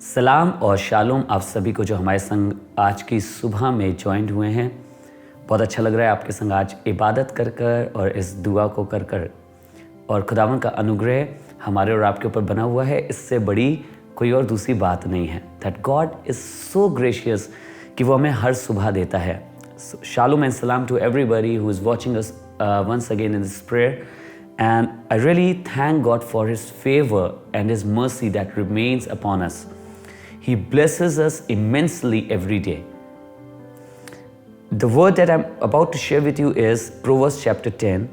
सलाम और शालोम आप सभी को जो हमारे संग आज की सुबह में ज्वाइंट हुए हैं। बहुत अच्छा लग रहा है आपके संग आज इबादत कर कर और इस दुआ को कर कर, और खुदावन का अनुग्रह हमारे और आपके ऊपर बना हुआ है। इससे बड़ी कोई और दूसरी बात नहीं है। That God is so gracious कि वो हमें हर सुबह देता है। Shalom and salaam to everybody who is watching us once again in this prayer, and I really thank God for His favor and His mercy that remains upon us. He blesses us immensely every day. The word that I'm about to share with you is Proverbs chapter 10,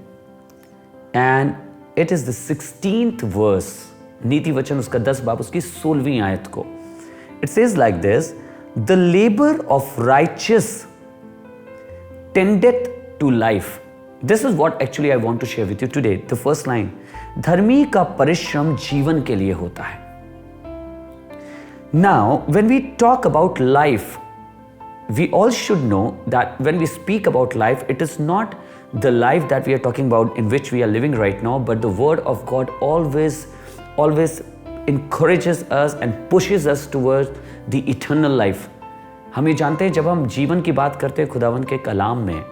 and it is the 16th verse. नीति वचन उसका 10 बाब उसकी 16वीं आयत को. It says like this: The labor of righteous tendeth to life. This is what actually I want to share with you today. The first line: धर्मी का परिश्रम जीवन के लिए होता है. Now, when we talk about life, we all should know that when we speak about life, it is not the life that we are talking about in which we are living right now, but the word of God always encourages us and pushes us towards the eternal life. हम ये जानते हैं जब हम जीवन की बात करते हैं खुदावंद के कलाम में,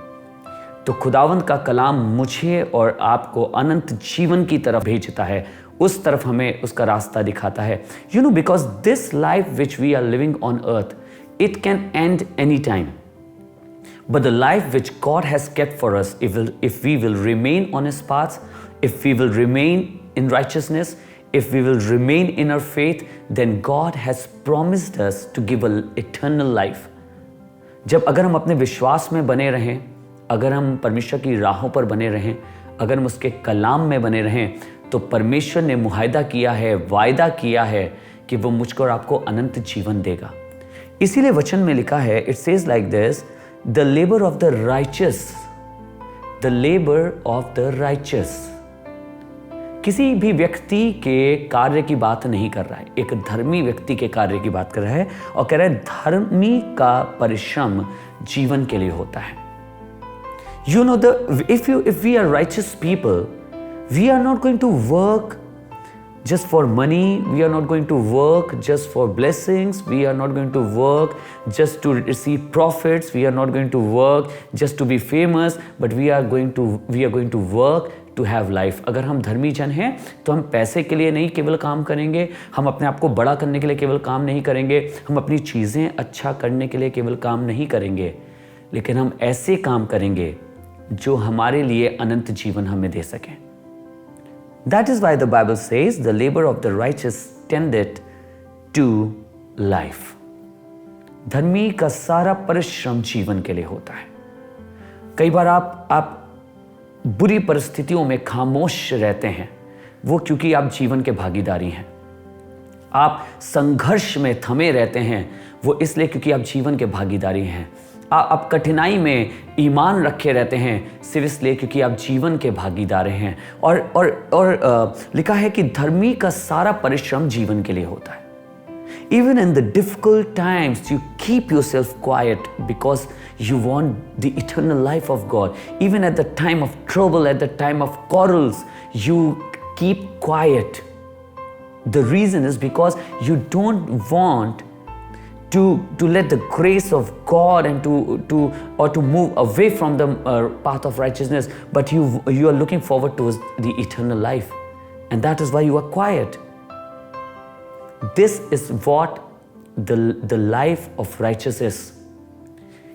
तो खुदावंद का कलाम मुझे और आपको अनंत जीवन की तरफ भेजता है, उस तरफ हमें उसका रास्ता दिखाता है. You know, because this life which we are living on earth, it can end any time. But the life which God has kept for us, if we will remain on His paths, if we will remain in righteousness, if we will remain in our faith, then God has promised us to give an eternal life. जब अगर हम अपने विश्वास में बने रहें, अगर हम परमेश्वर की राहों पर बने रहें, अगर हम उसके कलाम में बने रहें, तो परमेश्वर ने मुआहदा किया है, वायदा किया है कि वो मुझको और आपको अनंत जीवन देगा. इसीलिए वचन में लिखा है, it says like this: the labour of the righteous, the labour of the righteous. किसी भी व्यक्ति के कार्य की बात नहीं कर रहा है, एक धर्मी व्यक्ति के कार्य की बात कर रहा है और कह रहा है धर्मी का परिश्रम जीवन के लिए होता है. You know, if we are righteous people, we are not going to work just for money. We are not going to work just for blessings. We are not going to work just to receive profits. We are not going to work just to be famous. But we are going to work to have life. अगर हम धर्मी जन हैं तो हम पैसे के लिए नहीं केवल काम करेंगे, हम अपने आप को बड़ा करने के लिए केवल काम नहीं करेंगे, हम अपनी चीज़ें अच्छा करने के लिए केवल काम नहीं करेंगे, लेकिन हम ऐसे काम करेंगे जो हमारे लिए अनंत जीवन हमें दे सके. That is why the Bible says the labor of the righteous tendeth to life. धर्मी का सारा परिश्रम जीवन के लिए होता है. कई बार आप बुरी परिस्थितियों में खामोश रहते हैं, वो क्योंकि आप जीवन के भागीदारी हैं. आप संघर्ष में थमे रहते हैं, वो इसलिए क्योंकि आप जीवन के भागीदारी हैं. आप कठिनाई में ईमान रखे रहते हैं सिर्फ इसलिए क्योंकि आप जीवन के भागीदार हैं. और लिखा है कि धर्मी का सारा परिश्रम जीवन के लिए होता है. Even in the difficult times, you keep yourself quiet because you want the eternal life of God. Even at the time of trouble, at the time of quarrels, you keep quiet. The reason is because you don't want to let the grace of God and to move away from the path of righteousness, but you are looking forward towards the eternal life, and that is why you are quiet. This is what the life of righteous is.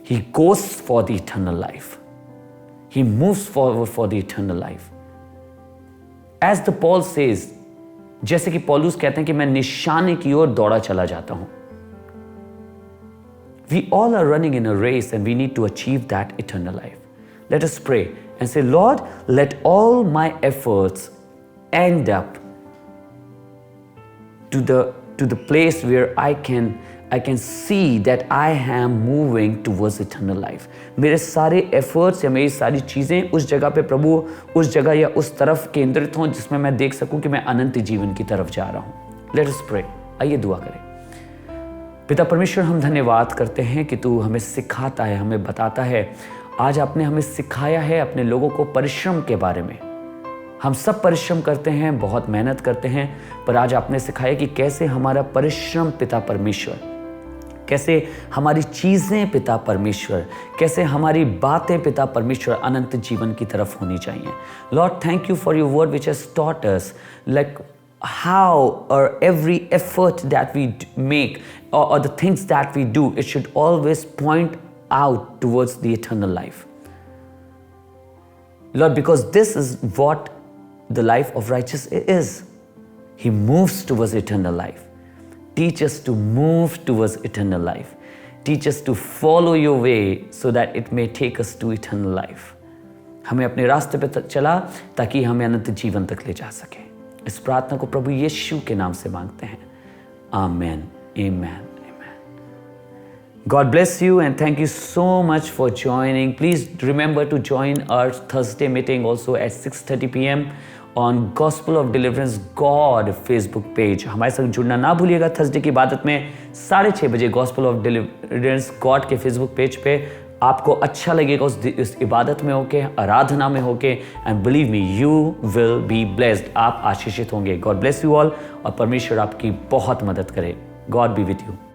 He goes for the eternal life. He moves forward for the eternal life. As the Paul says, जैसे कि पौलुस कहते हैं कि मैं निशाने की ओर दौड़ा चला जाता हूं. We all are running in a race and we need to achieve that eternal life. Let us pray and say, Lord, let all my efforts end up to the place where I can see that I am moving towards eternal life. मेरे सारे efforts या मेरी सारी चीज़ें उस जगह पे प्रभु, उस जगह या उस तरफ केंद्रित हों जिसमें मैं देख सकूं कि मैं अनंत जीवन की तरफ जा रहा हूं. Let us pray. आइए दुआ करें. पिता परमेश्वर, हम धन्यवाद करते हैं कि तू हमें सिखाता है, हमें बताता है. आज आपने हमें सिखाया है अपने लोगों को परिश्रम के बारे में. हम सब परिश्रम करते हैं, बहुत मेहनत करते हैं, पर आज आपने सिखाया कि कैसे हमारा परिश्रम पिता परमेश्वर, कैसे हमारी चीज़ें पिता परमेश्वर, कैसे हमारी बातें पिता परमेश्वर अनंत जीवन की तरफ होनी चाहिए। Lord, thank you for your word which has taught us like how or every effort that we make or the things that we do, it should always point out towards the eternal life. Lord, because this is what the life of righteous is. He moves towards eternal life. Teach us to move towards eternal life. Teach us to follow your way so that it may take us to eternal life. हमें अपने रास्ते पे चला ताकि हमें अनंत जीवन तक ले जा सके। इस प्रार्थना को प्रभु यीशु के नाम से मांगते हैं। आमेन, आमेन। God bless you and thank you so much for joining. Please remember to join our Thursday meeting also at 6:30 p.m. on Gospel of Deliverance God Facebook page. हमारे साथ जुड़ना ना भूलिएगा। थर्सडे की इबादत में 6:30 बजे Gospel of Deliverance God के Facebook पेज पे आपको अच्छा लगेगा उस इबादत में होके, आराधना में होके, and believe me you will be blessed. आप आशीषित होंगे। गॉड ब्लेस यू ऑल और परमेश्वर आपकी बहुत मदद करे। God B with you.